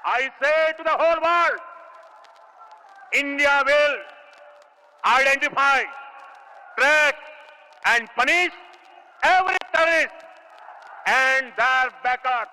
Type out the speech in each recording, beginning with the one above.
I say to the whole world, India will identify, track and punish every terrorist and their backers.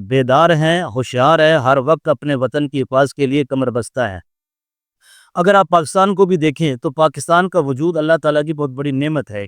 بیدار ہیں، ہوشیار ہے، ہر وقت اپنے وطن کی حفاظت کے لیے کمر بستہ ہے۔ اگر آپ پاکستان کو بھی دیکھیں تو پاکستان کا وجود اللہ تعالیٰ کی بہت بڑی نعمت ہے۔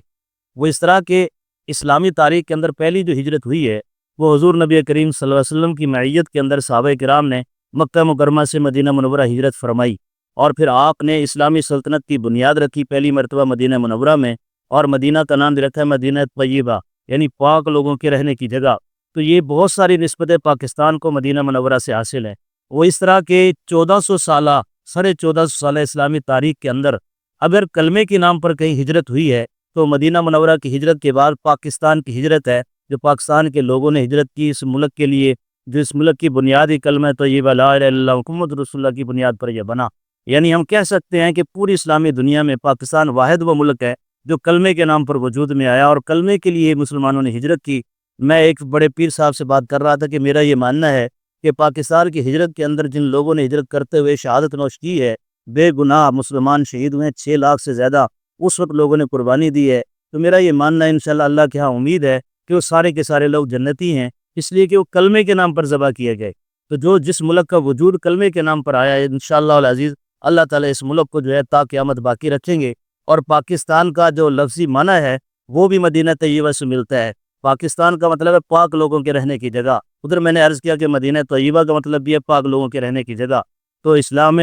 وہ اس طرح کہ اسلامی تاریخ کے اندر پہلی جو ہجرت ہوئی ہے وہ حضور نبی کریم صلی اللہ علیہ وسلم کی معیت کے اندر صحابہ کرام نے مکہ مکرمہ سے مدینہ منورہ ہجرت فرمائی، اور پھر آپ نے اسلامی سلطنت کی بنیاد رکھی پہلی مرتبہ مدینہ منورہ میں، اور مدینہ کا نام رکھا ہے مدینہ طیبہ، یعنی پاک لوگوں کے رہنے کی جگہ۔ تو یہ بہت ساری نسبتیں پاکستان کو مدینہ منورہ سے حاصل ہیں۔ وہ اس طرح کے 1400 سالہ 1450 سالہ اسلامی تاریخ کے اندر اگر کلمے کے نام پر کہیں ہجرت ہوئی ہے تو مدینہ منورہ کی ہجرت کے بعد پاکستان کی ہجرت ہے، جو پاکستان کے لوگوں نے ہجرت کی اس ملک کے لیے، جو اس ملک کی بنیادی کلمہ طیبہ لا الہ الا اللہ محمد رسول اللہ کی بنیاد پر یہ بنا۔ یعنی ہم کہہ سکتے ہیں کہ پوری اسلامی دنیا میں پاکستان واحد وہ ملک ہے جو کلمے کے نام پر وجود میں آیا اور کلمے کے لیے مسلمانوں نے ہجرت کی۔ میں ایک بڑے پیر صاحب سے بات کر رہا تھا کہ میرا یہ ماننا ہے کہ پاکستان کی ہجرت کے اندر جن لوگوں نے ہجرت کرتے ہوئے شہادت نوش کی ہے، بے گناہ مسلمان شہید ہوئے، 6 لاکھ سے زیادہ اس وقت لوگوں نے قربانی دی ہے۔ تو میرا یہ ماننا ہے انشاءاللہ اللہ کے ہاں امید ہے کہ وہ سارے کے سارے لوگ جنتی ہیں، اس لیے کہ وہ کلمے کے نام پر ذبح کیے گئے۔ تو جو جس ملک کا وجود کلمے کے نام پر آیا ہے، انشاءاللہ العزیز اللہ تعالیٰ اس ملک کو جو ہے تا قیامت باقی رکھیں گے۔ اور پاکستان کا جو لفظی معنی ہے وہ بھی مدینہ طیبہ سے ملتا ہے۔ پاکستان کا مطلب ہے پاک لوگوں کے رہنے کی جگہ۔ ادھر میں نے عرض کیا کہ مدینہ طیبہ کا مطلب بھی ہے پاک لوگوں کے رہنے کی جگہ۔ تو اسلام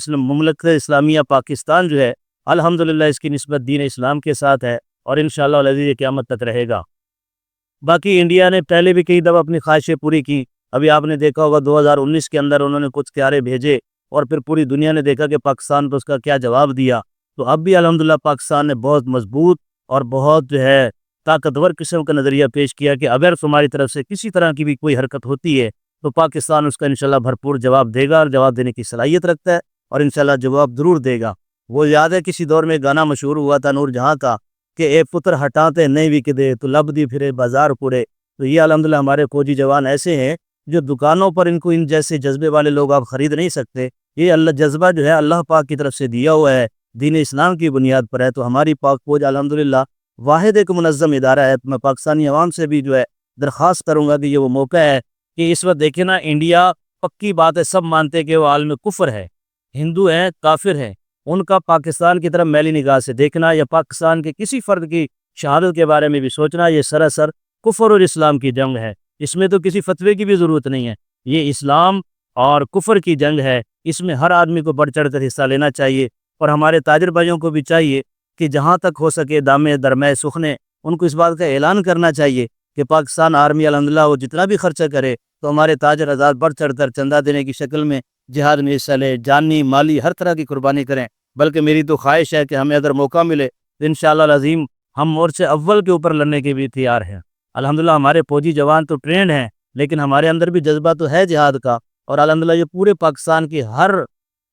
مملکت اسلامیہ پاکستان جو ہے الحمدللہ اس کی نسبت دین اسلام کے ساتھ ہے، اور انشاءاللہ العزیز یہ قیامت تک رہے گا۔ باقی انڈیا نے پہلے بھی کئی دفعہ اپنی خواہشیں پوری کی۔ ابھی آپ نے دیکھا ہوگا 2019 کے اندر انہوں نے کچھ طیارے بھیجے، اور پھر پوری دنیا نے دیکھا کہ پاکستان تو اس کا کیا جواب دیا۔ تو اب بھی الحمدللہ پاکستان نے بہت مضبوط اور بہت جو ہے طاقتور قسم کا نظریہ پیش کیا کہ اگر تمہاری طرف سے کسی طرح کی بھی کوئی حرکت ہوتی ہے تو پاکستان اس کا انشاءاللہ بھرپور جواب دے گا، اور جواب دینے کی صلاحیت رکھتا ہے، اور انشاءاللہ جواب ضرور دے گا۔ وہ یاد ہے کسی دور میں گانا مشہور ہوا تھا نور جہاں کا کہ اے پتر ہٹاتے نہیں بھی دے تو لب دی پھرے بازار پورے۔ تو یہ الحمدللہ ہمارے فوجی جوان ایسے ہیں جو دکانوں پر ان کو ان جیسے جذبے والے لوگ آپ خرید نہیں سکتے۔ یہ اللہ جذبہ جو ہے اللہ پاک کی طرف سے دیا ہوا ہے، دین اسلام کی بنیاد پر ہے۔ تو ہماری پاک فوج الحمدللہ واحد ایک منظم ادارہ ہے۔ میں پاکستانی عوام سے بھی جو ہے درخواست کروں گا کہ یہ وہ موقع ہے کہ اس وقت دیکھیں نا، انڈیا پکی بات ہے سب مانتے ہیں کہ وہ عالم کفر ہے، ہندو ہیں، کافر ہیں، ان کا پاکستان کی طرف میلی نگاہ سے دیکھنا یا پاکستان کے کسی فرد کی شہادت کے بارے میں بھی سوچنا، یہ سراسر کفر اور اسلام کی جنگ ہے۔ اس میں تو کسی فتوے کی بھی ضرورت نہیں ہے، یہ اسلام اور کفر کی جنگ ہے۔ اس میں ہر آدمی کو بڑھ چڑھ کر حصہ لینا چاہیے، اور ہمارے تاجر بھائیوں کو بھی چاہیے کہ جہاں تک ہو سکے دامے درمے سخنے ان کو اس بات کا اعلان کرنا چاہیے کہ پاکستان آرمی الحمدللہ وہ جتنا بھی خرچہ کرے تو ہمارے تاجر حضرات بڑھ چڑھ کر چندہ دینے کی شکل میں جہاد میں حصہ لے، جانی مالی ہر طرح کی قربانی کریں۔ بلکہ میری تو خواہش ہے کہ ہمیں اگر موقع ملے تو انشاءاللہ العظیم ہم مورچے اول کے اوپر لڑنے کے بھی تیار ہیں۔ الحمدللہ ہمارے فوجی جوان تو ٹرینڈ ہیں، لیکن ہمارے اندر بھی جذبہ تو ہے جہاد کا، اور الحمدللہ یہ پورے پاکستان کی ہر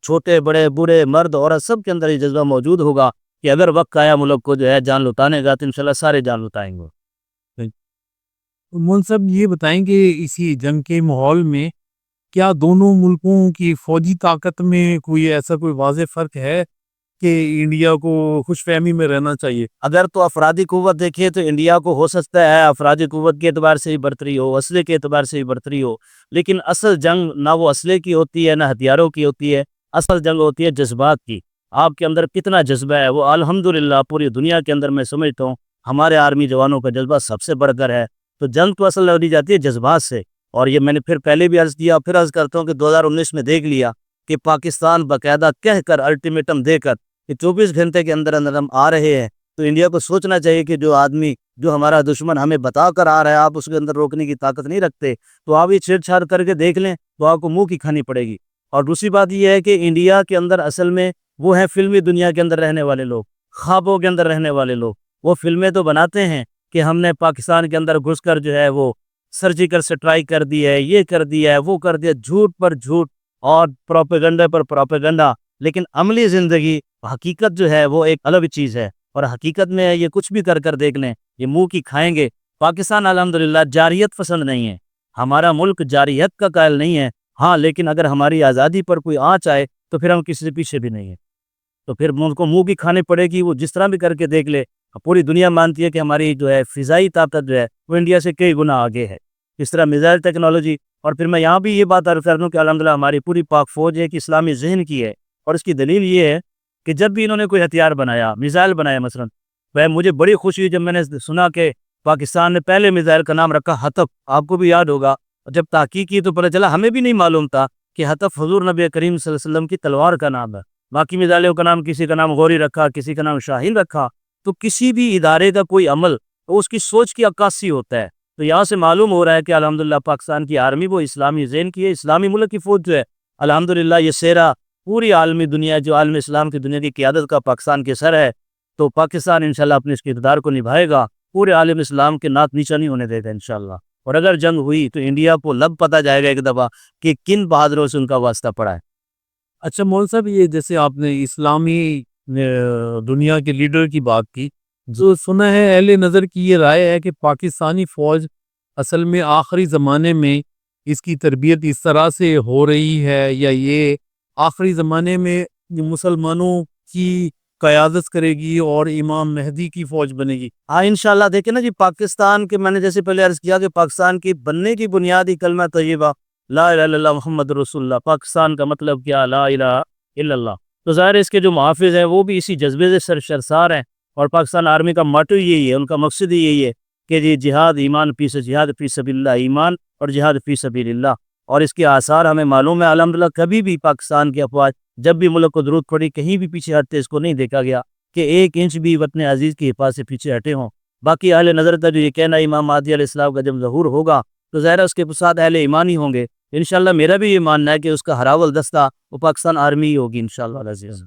چھوٹے بڑے برے مرد عورت سب کے اندر یہ جذبہ موجود ہوگا کہ اگر وقت آیا ملک کو جو ہے جان لٹانے گا تو انشاءاللہ سارے جان لٹائیں گے۔ مول صاحب یہ بتائیں کہ اسی جنگ کے ماحول میں کیا دونوں ملکوں کی فوجی طاقت میں کوئی ایسا کوئی واضح فرق ہے کہ انڈیا کو خوش فہمی میں رہنا چاہیے؟ اگر تو افرادی قوت دیکھیں تو انڈیا کو ہو سکتا ہے افرادی قوت کے اعتبار سے ہی برتری ہو، اسلحے کے اعتبار سے ہی برتری ہو، لیکن اصل جنگ نہ وہ اسلحے کی ہوتی ہے نہ ہتھیاروں کی ہوتی ہے، اصل جنگ ہوتی ہے جذبات کی۔ آپ کے اندر کتنا جذبہ ہے، وہ الحمدللہ پوری دنیا کے اندر میں سمجھتا ہوں ہمارے آرمی جوانوں کا جذبہ سب سے بڑھ کر ہے۔ تو جنگ تو اصل لڑی جاتی ہے جذبات سے، اور یہ میں نے پھر پہلے بھی عرض کیا، پھر عرض کرتا ہوں کہ 2019 میں دیکھ لیا کہ پاکستان باقاعدہ کہہ کر الٹیمیٹم دے کر کہ 24 گھنٹے کے اندر اندر ہم آ رہے ہیں۔ تو انڈیا کو سوچنا چاہیے کہ جو آدمی جو ہمارا دشمن ہمیں بتا کر آ رہا ہے، آپ اس کے اندر روکنے کی طاقت نہیں رکھتے، تو آپ یہ چھیڑ چھاڑ کر کے دیکھ لیں تو آپ کو منہ کی کھانی پڑے گی۔ اور دوسری بات یہ ہے کہ انڈیا کے اندر اصل میں وہ ہیں فلمی دنیا کے اندر رہنے والے لوگ، خوابوں کے اندر رہنے والے لوگ۔ وہ فلمیں تو بناتے ہیں کہ ہم نے پاکستان کے اندر گھس کر جو ہے وہ سرجیکل سٹرائک کر دی ہے، یہ کر دیا ہے، وہ کر دیا، جھوٹ پر جھوٹ اور پروپیگنڈا پر پروپیگنڈا، لیکن عملی زندگی حقیقت جو ہے وہ ایک الگ چیز ہے، اور حقیقت میں یہ کچھ بھی کر کر دیکھ لیں یہ منہ کی کھائیں گے۔ پاکستان الحمدللہ جارحیت پسند نہیں ہے، ہمارا ملک جارحیت کا قائل نہیں ہے، ہاں لیکن اگر ہماری آزادی پر کوئی آنچ آئے تو پھر ہم کسی سے پیچھے بھی نہیں ہیں، تو پھر ان کو منہ کی کھانی پڑے گی۔ وہ جس طرح بھی کر کے دیکھ لے، پوری دنیا مانتی ہے کہ ہماری جو ہے فضائی طاقت جو ہے وہ انڈیا سے کئی گنا آگے ہے۔ اس طرح میزائل ٹیکنالوجی. اور پھر میں یہاں بھی یہ بات عرض کر دوں کہ الحمدللہ ہماری پوری پاک فوج ایک اسلامی ذہن کی ہے. اور اس کی دلیل یہ ہے کہ جب بھی انہوں نے کوئی ہتھیار بنایا، میزائل بنایا مثلا، وہ مجھے بڑی خوشی ہوئی جب میں نے سنا کہ پاکستان نے پہلے میزائل کا نام رکھا حطب. آپ کو بھی یاد ہوگا، جب تحقیق کی تو پتہ چلا ہمیں بھی نہیں معلوم تھا کہ حطب حضور نبی کریم صلی اللہ علیہ وسلم کی تلوار کا نام ہے. باقی میزائلوں کا نام کسی کا نام غوری رکھا، کسی کا نام شاہین رکھا. تو کسی بھی ادارے کا کوئی عمل تو اس کی سوچ کی عکاسی ہوتا ہے. تو یہاں سے معلوم ہو رہا ہے کہ الحمدللہ پاکستان کی آرمی وہ اسلامی ذہن کی ہے. اسلامی ملک کی فوج جو ہے الحمدللہ یہ سیرا پوری عالمی دنیا، جو عالم اسلام کی دنیا کی قیادت کا پاکستان کے سر ہے. تو پاکستان انشاءاللہ اپنے اس کردار کو نبھائے گا، پورے عالم اسلام کے نات نیچا نہیں ہونے دے گا انشاءاللہ. اور اگر جنگ ہوئی تو انڈیا کو لب پتہ جائے گا ایک دفعہ کہ کن بہادروں سے ان کا واسطہ پڑا ہے. اچھا مول صاحب، یہ جیسے آپ نے اسلامی دنیا کے لیڈر کی بات کی، جو سنا ہے اہل نظر کی یہ رائے ہے کہ پاکستانی فوج اصل میں آخری زمانے میں اس کی تربیت اس طرح سے ہو رہی ہے، یا یہ آخری زمانے میں مسلمانوں کی قیادت کرے گی اور امام مہدی کی فوج بنے گی؟ ہاں انشاءاللہ. دیکھیں نا جی، پاکستان کے میں نے جیسے پہلے عرض کیا کہ پاکستان کی بننے کی بنیادی کلمہ طیبہ لا الہ الا اللہ محمد رسول اللہ. پاکستان کا مطلب کیا؟ لا الہ الا اللہ. تو ظاہر ہے اس کے جو محافظ ہیں وہ بھی اسی جذبے سے سرشار ہیں. اور پاکستان آرمی کا ماٹو یہی ہے، ان کا مقصد ہی یہی ہے کہ جی جہاد ایمان جہاد فی سبیل اللہ، ایمان اور جہاد فی سبیل اللہ. اور اس کے آثار ہمیں معلوم ہے الحمدللہ. کبھی بھی پاکستان کی افواج جب بھی ملک کو ضرورت پڑی کہیں بھی پیچھے ہٹتے اس کو نہیں دیکھا گیا کہ ایک انچ بھی وطن عزیز کی حفاظت سے پیچھے ہٹے ہوں. باقی اہل نظر کا جو یہ کہنا امام مہدی علیہ السلام کا جب ظہور ہوگا تو ظاہر ہے اس کے ساتھ اہل ایمان ہی ہوں گے. انشاءاللہ میرا بھی یہ ماننا ہے کہ اس کا ہراول دستہ وہ پاکستان آرمی ہی ہوگی انشاءاللہ العزیز.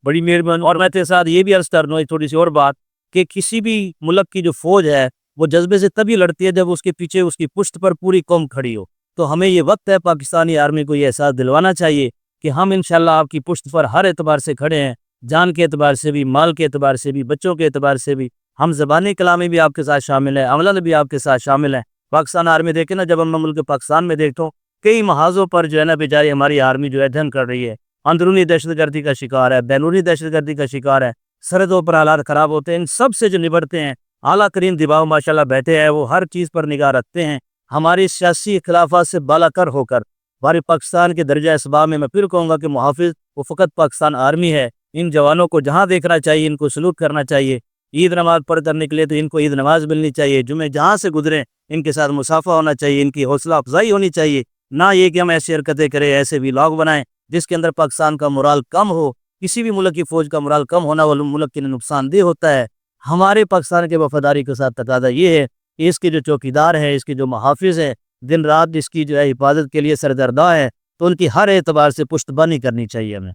بڑی مہربانی. اور میں تیرے ساتھ یہ بھی عرض کر دوں ایک تھوڑی سی اور بات کہ کسی بھی ملک کی جو فوج ہے وہ جذبے سے تبھی لڑتی ہے جب اس کے پیچھے اس کی پشت پر پوری قوم کھڑی ہو. تو ہمیں یہ وقت ہے پاکستانی آرمی کو یہ احساس دلوانا چاہیے کہ ہم انشاءاللہ آپ کی پشت پر ہر اعتبار سے کھڑے ہیں، جان کے اعتبار سے بھی، مال کے اعتبار سے بھی، بچوں کے اعتبار سے بھی. ہم زبانی کلامی بھی آپ کے ساتھ شامل ہیں، عملہ بھی آپ کے ساتھ شامل ہیں. پاکستان آرمی دیکھیں نا، جب ہم ملک پاکستان میں دیکھتا ہوں کئی محاذوں پر جو ہے نا بیچاری ہماری آرمی جو ہے جنگ کر رہی ہے، اندرونی دہشت گردی کا شکار ہے، بیرونی دہشت گردی کا شکار ہے، سرحدوں پر حالات خراب ہوتے ہیں. ان سب سے جو نبٹتے ہیں اعلیٰ ترین دباؤ ماشاءاللہ بیٹھے ہیں، وہ ہر چیز پر نگاہ رکھتے ہیں. ہماری سیاسی اختلافات سے بالا کر ہو کر ہمارے پاکستان کے درجہ اسباب میں پھر کہوں گا کہ محافظ وہ فقط پاکستان آرمی ہے. ان جوانوں کو جہاں دیکھنا چاہیے، ان کو سلوک کرنا چاہیے. عید نماز پڑھ کر نکلے تو ان کو عید نماز ملنی چاہیے. جمعے جہاں سے گزریں ان کے ساتھ مصافحہ ہونا چاہیے، ان کی حوصلہ افزائی ہونی چاہیے. نہ یہ کہ ہم ایسی حرکتیں کریں، ایسے ویلاگ بنائیں جس کے اندر پاکستان کا مورال کم ہو. کسی بھی ملک کی فوج کا مورال کم ہونا وہ ملک کے لیے نقصان دہ ہوتا ہے. ہمارے پاکستان کے وفاداری کے ساتھ تقاضا یہ ہے کہ اس کے جو چوکیدار ہیں، اس کے جو محافظ ہیں، دن رات اس کی جو ہے حفاظت کے لیے سرگرداں ہیں، تو ان کی ہر اعتبار سے پشتبانی کرنی چاہیے ہمیں.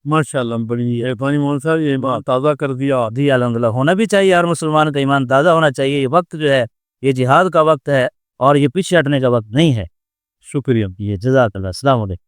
ماشاءاللہ بڑی مہربانی مول صاحب، یہ بات تازہ کر دیا. جی الحمدللہ ہونا بھی چاہیے، ہر مسلمان کا ایمان تازہ ہونا چاہیے. یہ وقت جو ہے یہ جہاد کا وقت ہے اور یہ پیچھے ہٹنے کا وقت نہیں ہے. شکریہ. یہ جزاک اللہ. السلام علیکم.